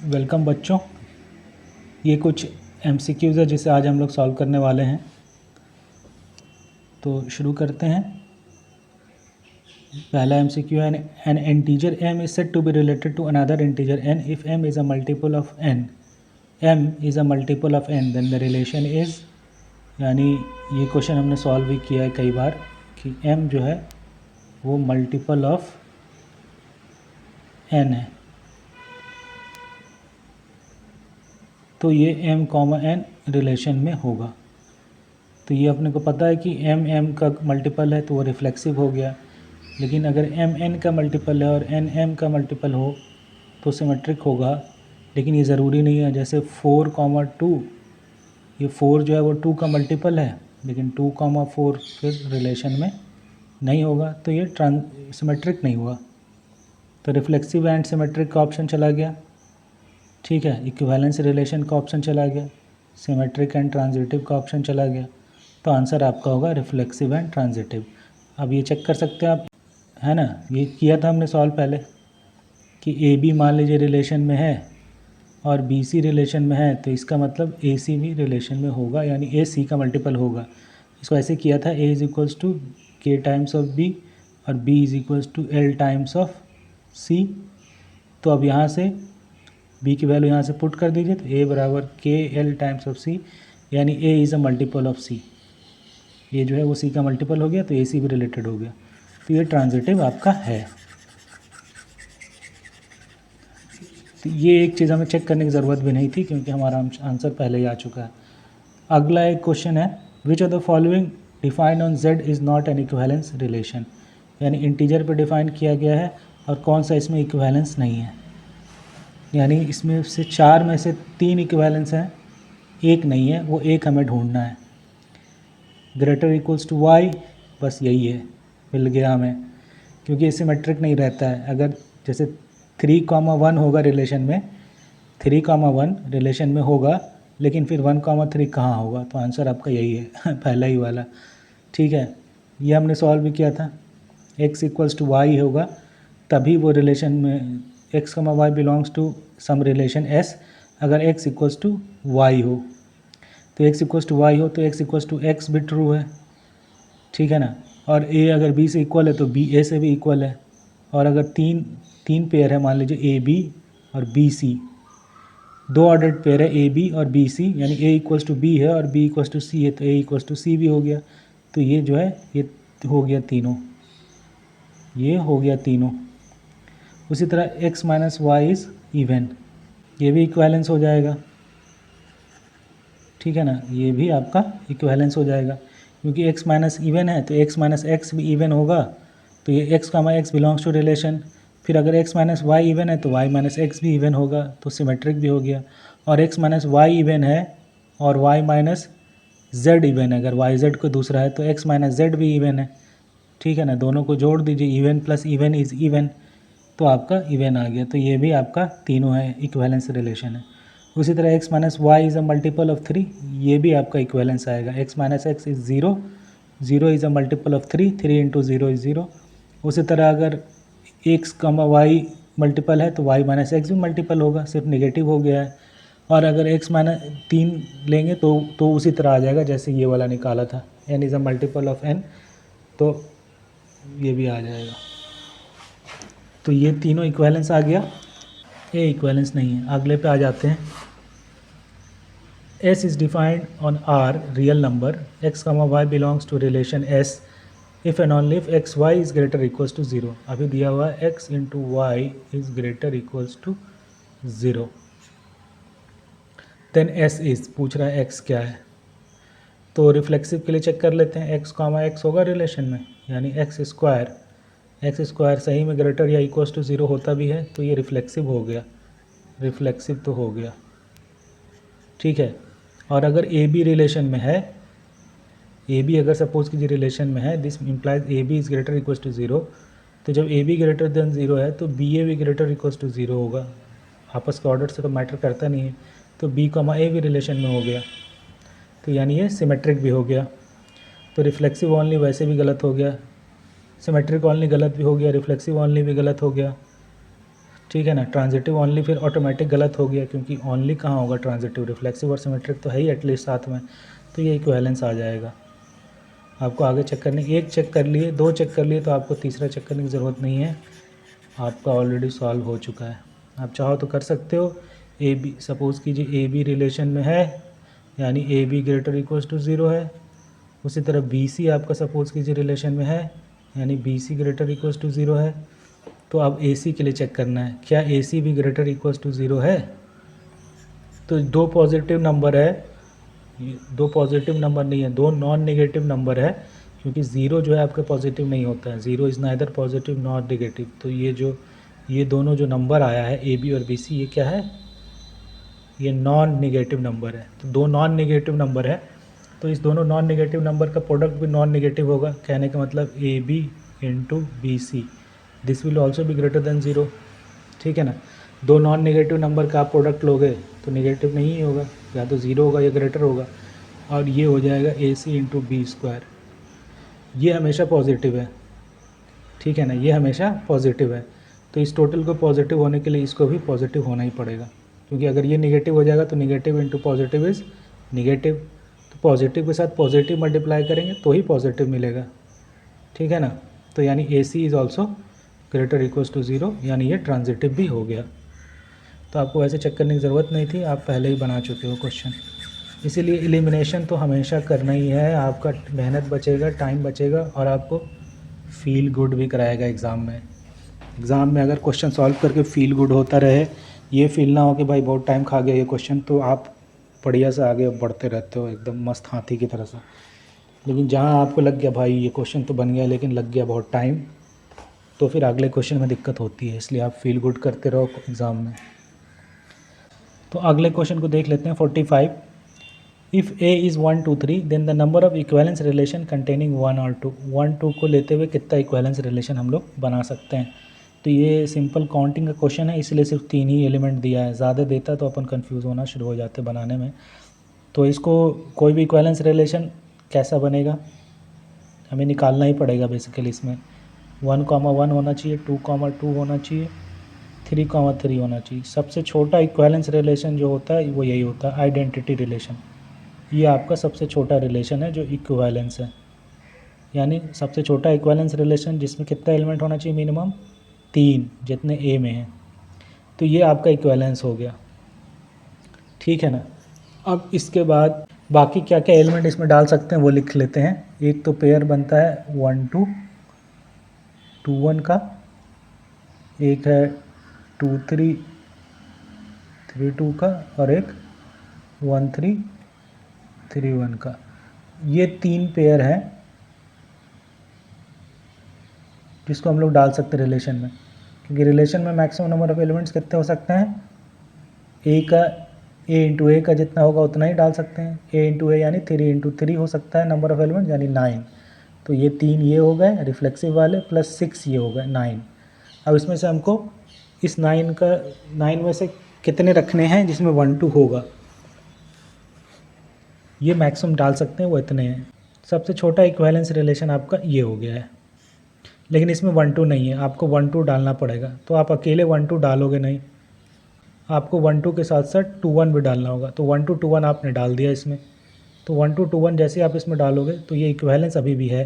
Welcome बच्चों। ये कुछ MCQs है जिसे आज हम लोग सॉल्व करने वाले हैं, तो शुरू करते हैं। पहला MCQ है, an integer m is said to be related to another integer n if m is a multiple of n, m is a multiple of n then the relation is, यानी ये क्वेश्चन हमने solve भी किया है कई बार कि m जो है वो मल्टीपल ऑफ n है, तो ये m, n रिलेशन में होगा। तो ये अपने को पता है कि m का मल्टीपल है तो वो रिफ्लेक्सिव हो गया, लेकिन अगर m n का मल्टीपल है और n m का मल्टीपल हो तो सिमेट्रिक होगा, लेकिन ये ज़रूरी नहीं है। जैसे 4,2, ये 4 जो है वो 2 का मल्टीपल है, लेकिन 2,4 फिर रिलेशन में नहीं होगा, तो ये सिमेट्रिक नहीं हुआ। तो रिफ्लेक्सिव एंड सिमेट्रिक का ऑप्शन चला गया, ठीक है। इक्विवेलेंस रिलेशन का ऑप्शन चला गया, सिमेट्रिक एंड ट्रांजिटिव का ऑप्शन चला गया, तो आंसर आपका होगा रिफ्लेक्सिव एंड ट्रांजिटिव। अब ये चेक कर सकते हैं आप, है ना, ये किया था हमने सॉल्व पहले कि ए बी मान लीजिए रिलेशन में है और बी सी रिलेशन में है, तो इसका मतलब ए सी भी रिलेशन में होगा, यानी ए सी का मल्टीपल होगा। इसको ऐसे किया था, A is equals to K times of B और B is equals to L times of C. तो अब यहाँ से b की वैल्यू यहाँ से पुट कर दीजिए, तो a बराबर के एल टाइम्स ऑफ c, यानी a is a multiple of c। ये जो है वो c का मल्टीपल हो गया, तो ac भी रिलेटेड हो गया, तो ये ट्रांजिटिव आपका है। तो ये एक चीज़ हमें चेक करने की ज़रूरत भी नहीं थी, क्योंकि हमारा आंसर पहले ही आ चुका है। अगला एक क्वेश्चन है, which of the following defined on z is not an equivalence relation, यानी इंटीजर पर डिफाइन किया गया है और कौन सा इसमें इक्विवेलेंस नहीं है। यानी इसमें से 4 में से 3 इक्विवेलेंस हैं, एक नहीं है, वो एक हमें ढूंढना है। ग्रेटर इक्वल्स टू वाई, बस यही है, मिल गया हमें, क्योंकि ये सिमेट्रिक नहीं रहता है। अगर जैसे 3,1 होगा रिलेशन में, 3,1 रिलेशन में होगा, लेकिन फिर 1,3 कहाँ होगा, तो आंसर आपका यही है पहला ही वाला, ठीक है। ये हमने सॉल्व भी किया था, x इक्वल्स टू वाई होगा तभी वो रिलेशन में x, y belongs to some relation s, अगर x इक्वल्स टू वाई हो, तो x इक्वल्स टू वाई हो तो x इक्वल्स टू एक्स भी ट्रू है, ठीक है ना। और a अगर b से इक्वल है तो b a से भी इक्वल है, और अगर तीन पेयर है, मान लीजिए a b और b c, 2 ऑर्डर्ड पेयर है a b और b c, यानी a इक्वल्स टू b है और b इक्वल्स टू c है, तो a इक्वल्स टू c भी हो गया। तो ये जो है ये हो गया तीनों, ये हो गया तीनों। उसी तरह x minus y is even, ये भी इक्विवेलेंस हो जाएगा, ठीक है ना, ये भी आपका इक्विवेलेंस हो जाएगा, क्योंकि x माइनस इवन है तो x माइनस एक्स भी इवन होगा, तो ये x का x बिलोंग्स टू रिलेशन। फिर अगर x माइनस वाई इवन है तो y माइनस एक्स भी इवन होगा, तो सिमेट्रिक भी हो गया। और x माइनस वाई इवन है और y माइनस जेड इवन है, अगर वाई जेड को दूसरा है तो x माइनस जेड भी इवन है, ठीक है ना। दोनों को जोड़ दीजिए, even plus even is even, तो आपका इवन आ गया। तो ये भी आपका तीनों है, इक्विवेलेंस रिलेशन है। उसी तरह x minus y is a multiple of 3, ये भी आपका इक्विवेलेंस आएगा। x minus x is 0, 0 is a multiple of 3, 3 into 0 is 0। उसी तरह अगर x कमा वाई मल्टीपल है तो y माइनस एक्स भी मल्टीपल होगा, सिर्फ नेगेटिव हो गया है। और अगर x माइनस 3 लेंगे तो उसी तरह आ जाएगा जैसे ये वाला निकाला था, n is a multiple of n, तो ये भी आ जाएगा। तो ये तीनों इक्विवेलेंस आ गया, ये इक्विवेलेंस नहीं है। अगले पे आ जाते हैं। S is defined on R real number x, y belongs to relation S if and only if x, y is greater or equals to 0। अभी दिया हुआ है x into y is greater equals to 0, then S is, पूछ रहा है x क्या है, तो रिफ्लेक्सिव के लिए चेक कर लेते हैं। x, x होगा रिलेशन में, यानी एक्स स्क्वायर सही में ग्रेटर या इक्वल्स टू 0 होता भी है, तो ये रिफ्लेक्सिव हो गया, रिफ्लेक्सिव तो हो गया, ठीक है। और अगर ए बी रिलेशन में है, ए बी अगर सपोज कीजिए रिलेशन में है, this implies a b is greater equals to 0, तो जब ए बी ग्रेटर देन 0 है तो बी ए भी ग्रेटर इक्वल्स टू 0 होगा। आपस के ऑर्डर से तो मैटर करता नहीं है, तो बी कॉमा ए भी रिलेशन में हो गया, तो यानी ये सिमेट्रिक भी हो गया। तो रिफ्लेक्सिव ओनली वैसे भी गलत हो गया, सिमेट्रिक ओनली गलत भी हो गया, रिफ्लेक्सिव ओनली भी गलत हो गया। ठीक है ना। ट्रांजिटिव ओनली फिर ऑटोमेटिक गलत हो गया, क्योंकि ओनली कहाँ होगा ट्रांजिटिव, रिफ्लेक्सिव और सिमेट्रिक तो है ही एटलीस्ट साथ में, तो ये इक्विवेलेंस आ जाएगा। आपको आगे चेक करने, एक चेक कर लिए, दो चेक कर लिए, तो आपको तीसरा चेक करने की ज़रूरत नहीं है, आपका ऑलरेडी सॉल्व हो चुका है। आप चाहो तो कर सकते हो। ए बी, सपोज़ कीजिए ए बी रिलेशन में है, यानी a b greater equals to zero है। उसी तरह बी सी आपका सपोज़ कीजिए रिलेशन में है, यानी b c greater equals to zero है। तो अब ए सी के लिए चेक करना है, क्या ए सी भी ग्रेटर इक्वल्स टू ज़ीरो है। तो दो पॉजिटिव नंबर है, दो पॉजिटिव नंबर नहीं है, दो नॉन नेगेटिव नंबर है, क्योंकि ज़ीरो जो है आपका पॉजिटिव नहीं होता है, zero is neither positive not negative. तो ये दोनों जो नंबर आया है ए बी और बी सी, ये क्या है, ये नॉन नेगेटिव नंबर है। तो दो नॉन नेगेटिव नंबर है, तो इस दोनों नॉन नेगेटिव नंबर का प्रोडक्ट भी नॉन नेगेटिव होगा। कहने का मतलब a b into b c, this will also भी ग्रेटर देन ज़ीरो। ठीक है ना। दो नॉन नेगेटिव नंबर का आप प्रोडक्ट लोगे तो नेगेटिव नहीं ही होगा, या तो ज़ीरो होगा या ग्रेटर होगा, और ये हो जाएगा ए सी इंटू बी स्क्वायर। ये हमेशा पॉजिटिव है, ठीक है ना, ये हमेशा पॉजिटिव है। तो इस टोटल को पॉजिटिव होने के लिए इसको भी पॉजिटिव होना ही पड़ेगा, क्योंकि अगर ये नेगेटिव हो जाएगा तो negative into positive is negative. तो पॉजिटिव के साथ पॉजिटिव मल्टीप्लाई करेंगे तो ही पॉजिटिव मिलेगा, ठीक है ना। तो यानी A C is also greater equals to zero, यानी ये ट्रांजिटिव भी हो गया। तो आपको ऐसे चेक करने की ज़रूरत नहीं थी, आप पहले ही बना चुके हो क्वेश्चन। इसीलिए एलिमिनेशन तो हमेशा करना ही है, आपका मेहनत बचेगा, टाइम बचेगा, और आपको फील गुड भी कराएगा एग्ज़ाम में। एग्ज़ाम में अगर क्वेश्चन सॉल्व करके फील गुड होता रहे, ये फील ना हो कि भाई बहुत टाइम खा गया ये क्वेश्चन, तो आप बढ़िया से आगे बढ़ते रहते हो एकदम मस्त हाथी की तरह से। लेकिन जहाँ आपको लग गया भाई ये क्वेश्चन तो बन गया लेकिन लग गया बहुत टाइम, तो फिर अगले क्वेश्चन में दिक्कत होती है। इसलिए आप फील गुड करते रहो एग्ज़ाम में। तो अगले क्वेश्चन को देख लेते हैं 45। If a is 1 2 3 then the number of equivalence relation containing 1 और 2। 1 2 को लेते हुए कितना इक्वेलेंस रिलेशन हम लोग बना सकते हैं। तो ये सिंपल काउंटिंग का क्वेश्चन है, इसलिए सिर्फ 3 ही एलिमेंट दिया है, ज़्यादा देता तो अपन कंफ्यूज होना शुरू हो जाते बनाने में। तो इसको कोई भी इक्वेलेंस रिलेशन कैसा बनेगा हमें निकालना ही पड़ेगा बेसिकली। इसमें 1,1 होना चाहिए, 2,2 होना चाहिए, 3,3 होना चाहिए। सबसे छोटा इक्वेलेंस रिलेशन जो होता है वो यही होता है, आइडेंटिटी रिलेशन। ये आपका सबसे छोटा रिलेशन है जो इक्विवेलेंस है, यानी सबसे छोटा इक्विवेलेंस रिलेशन जिसमें कितना एलिमेंट होना चाहिए, मिनिमम 3, जितने ए में है। तो ये आपका इक्विवेलेंस हो गया, ठीक है ना। अब इसके बाद बाकी क्या क्या एलिमेंट इसमें डाल सकते हैं वो लिख लेते हैं। एक तो पेयर बनता है 1 2 2 1 का, एक है 2 3 3 2 का, और एक 1 3 3 1 का। ये 3 पेयर हैं जिसको हम लोग डाल सकते हैं रिलेशन में, क्योंकि रिलेशन में मैक्सिमम नंबर ऑफ एलिमेंट्स कितने हो सकते हैं, ए का ए इंटू ए का जितना होगा उतना ही डाल सकते हैं। ए इंटू ए यानी 3 इंटू 3 हो सकता है नंबर ऑफ एलिमेंट, यानी 9। तो ये 3 ये हो गए रिफ्लेक्सिव वाले, प्लस 6 ये हो गए 9। अब इसमें से हमको इस 9 में से कितने रखने हैं जिसमें 1 2 होगा, ये मैक्सिमम डाल सकते हैं, वो इतने हैं। सबसे छोटा इक्विवेलेंस रिलेशन आपका ये हो गया है, लेकिन इसमें 1 2 नहीं है, आपको 1 2 डालना पड़ेगा। तो आप अकेले 1 2 डालोगे नहीं, आपको 1 2 के साथ साथ 2 1 भी डालना होगा। तो 1 2 2 1 आपने डाल दिया इसमें। तो 1 2 2 1 जैसे आप इसमें डालोगे तो ये इक्विवेलेंस अभी भी है,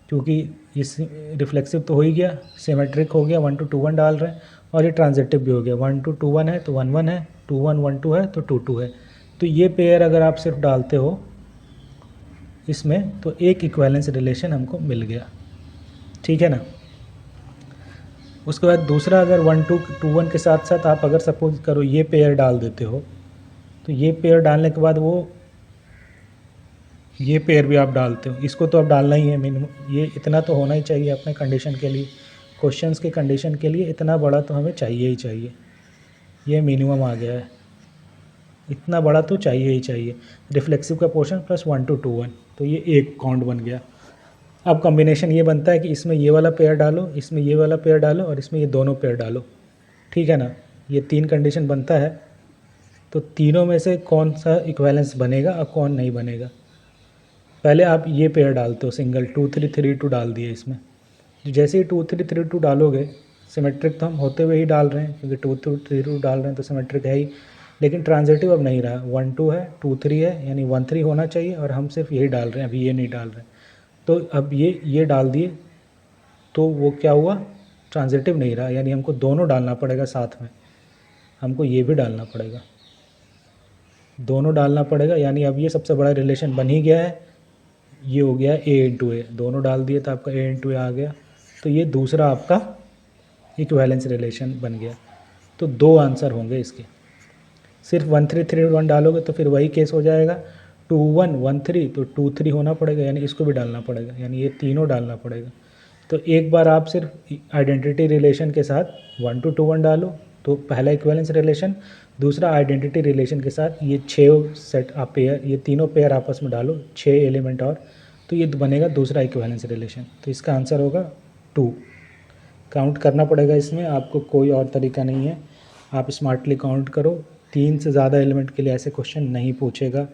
क्योंकि इस रिफ्लेक्सिव तो हो ही गया, सिमेट्रिक हो गया, 1 2 2 1 डाल रहे हैं, और ये ट्रांजिटिव भी हो गया। 1 2 2 1 है तो 1 1 है, 2 1 1 2 है तो 2 2 है। तो ये पेयर अगर आप सिर्फ डालते हो इसमें तो एक इक्विवेलेंस रिलेशन हमको मिल गया, ठीक है ना। उसके बाद दूसरा, अगर 1 2 2 1 के साथ साथ आप अगर सपोज करो ये पेयर डाल देते हो, तो ये पेयर डालने के बाद वो ये पेयर भी आप डालते हो, इसको तो अब डालना ही है मिनिमम, ये इतना तो होना ही चाहिए अपने कंडीशन के लिए, क्वेश्चंस के कंडीशन के लिए इतना बड़ा तो हमें चाहिए ही चाहिए। ये मिनिमम आ गया है, इतना बड़ा तो चाहिए ही चाहिए। रिफ्लेक्सिव का पोर्शन प्लस 1 2 2 1, तो ये एक काउंट बन गया। अब कॉम्बिनेशन ये बनता है कि इसमें ये वाला पेयर डालो, इसमें ये वाला पेयर डालो, और इसमें ये दोनों पेयर डालो, ठीक है ना। ये 3 कंडीशन बनता है। तो तीनों में से कौन सा इक्विवेलेंस बनेगा और कौन नहीं बनेगा। पहले आप ये पेयर डालते हो सिंगल, 2 3 3 2 डाल दिए इसमें। जैसे ही 2 3 3 2 डालोगे सिमेट्रिक तो हम होते हुए ही डाल रहे हैं, क्योंकि 2 2 3 2 डाल रहे हैं तो सिमेट्रिक है ही, लेकिन ट्रांजिटिव अब नहीं रहा, 1 2 है, 2 3 है, यानी 1 3 होना चाहिए और हम सिर्फ यही डाल रहे हैं, अभी ये नहीं डाल रहे हैं। तो अब ये डाल दिए तो वो क्या हुआ, ट्रांजिटिव नहीं रहा, यानी हमको दोनों डालना पड़ेगा साथ में, हमको ये भी डालना पड़ेगा, दोनों डालना पड़ेगा, यानी अब ये सबसे बड़ा रिलेशन बन ही गया है, ये हो गया ए इंटू ए, दोनों डाल दिए तो आपका ए इंटू ए आ गया, तो ये दूसरा आपका इक्विवेलेंस रिलेशन बन गया। तो 2 आंसर होंगे इसके, सिर्फ 1 3 3 1 डालोगे तो फिर वही केस हो जाएगा, 2 1 1 3 तो 2 3 होना पड़ेगा, यानी इसको भी डालना पड़ेगा, यानी ये तीनों डालना पड़ेगा। तो एक बार आप सिर्फ आइडेंटिटी रिलेशन के साथ 1 2 2 1 डालो तो पहला इक्विवेलेंस रिलेशन, दूसरा आइडेंटिटी रिलेशन के साथ ये 6 सेट आप पेयर, ये तीनों पेयर आपस में डालो, 6 एलिमेंट और, तो ये बनेगा दूसरा इक्विवेलेंस रिलेशन। तो इसका आंसर होगा 2। काउंट करना पड़ेगा इसमें, आपको कोई और तरीका नहीं है, आप स्मार्टली काउंट करो। 3 से ज़्यादा एलिमेंट के लिए ऐसे क्वेश्चन नहीं पूछेगा,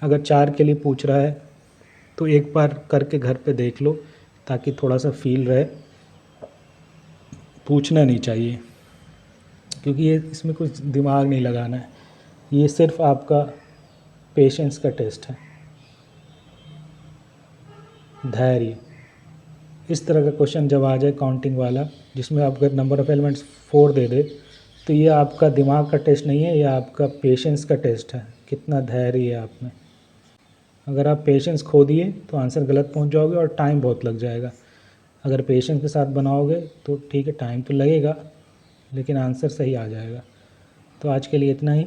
अगर 4 के लिए पूछ रहा है तो एक बार करके घर पे देख लो, ताकि थोड़ा सा फील रहे, पूछना नहीं चाहिए, क्योंकि ये इसमें कुछ दिमाग नहीं लगाना है, ये सिर्फ आपका पेशेंस का टेस्ट है, धैर्य। इस तरह का क्वेश्चन जब आ जाए काउंटिंग वाला, जिसमें आप अगर नंबर ऑफ़ एलिमेंट्स 4 दे दे, तो ये आपका दिमाग का टेस्ट नहीं है, ये आपका पेशेंस का टेस्ट है, कितना धैर्य है आप में। अगर आप पेशेंस खो दिए तो आंसर गलत पहुंच जाओगे और टाइम बहुत लग जाएगा। अगर पेशेंस के साथ बनाओगे तो ठीक है, टाइम तो लगेगा लेकिन आंसर सही आ जाएगा। तो आज के लिए इतना ही।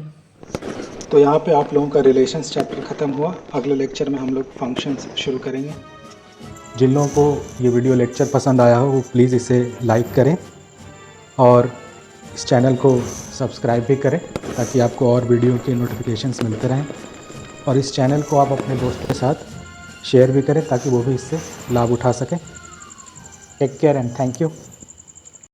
तो यहाँ पे आप लोगों का रिलेशंस चैप्टर ख़त्म हुआ, अगले लेक्चर में हम लोग फंक्शंस शुरू करेंगे। जिन लोगों को ये वीडियो लेक्चर पसंद आया हो वो प्लीज़ इसे लाइक करें और इस चैनल को सब्सक्राइब भी करें, ताकि आपको और वीडियो के नोटिफिकेशंस मिलते रहें, और इस चैनल को आप अपने दोस्तों के साथ शेयर भी करें ताकि वो भी इससे लाभ उठा सकें। Take care and thank you.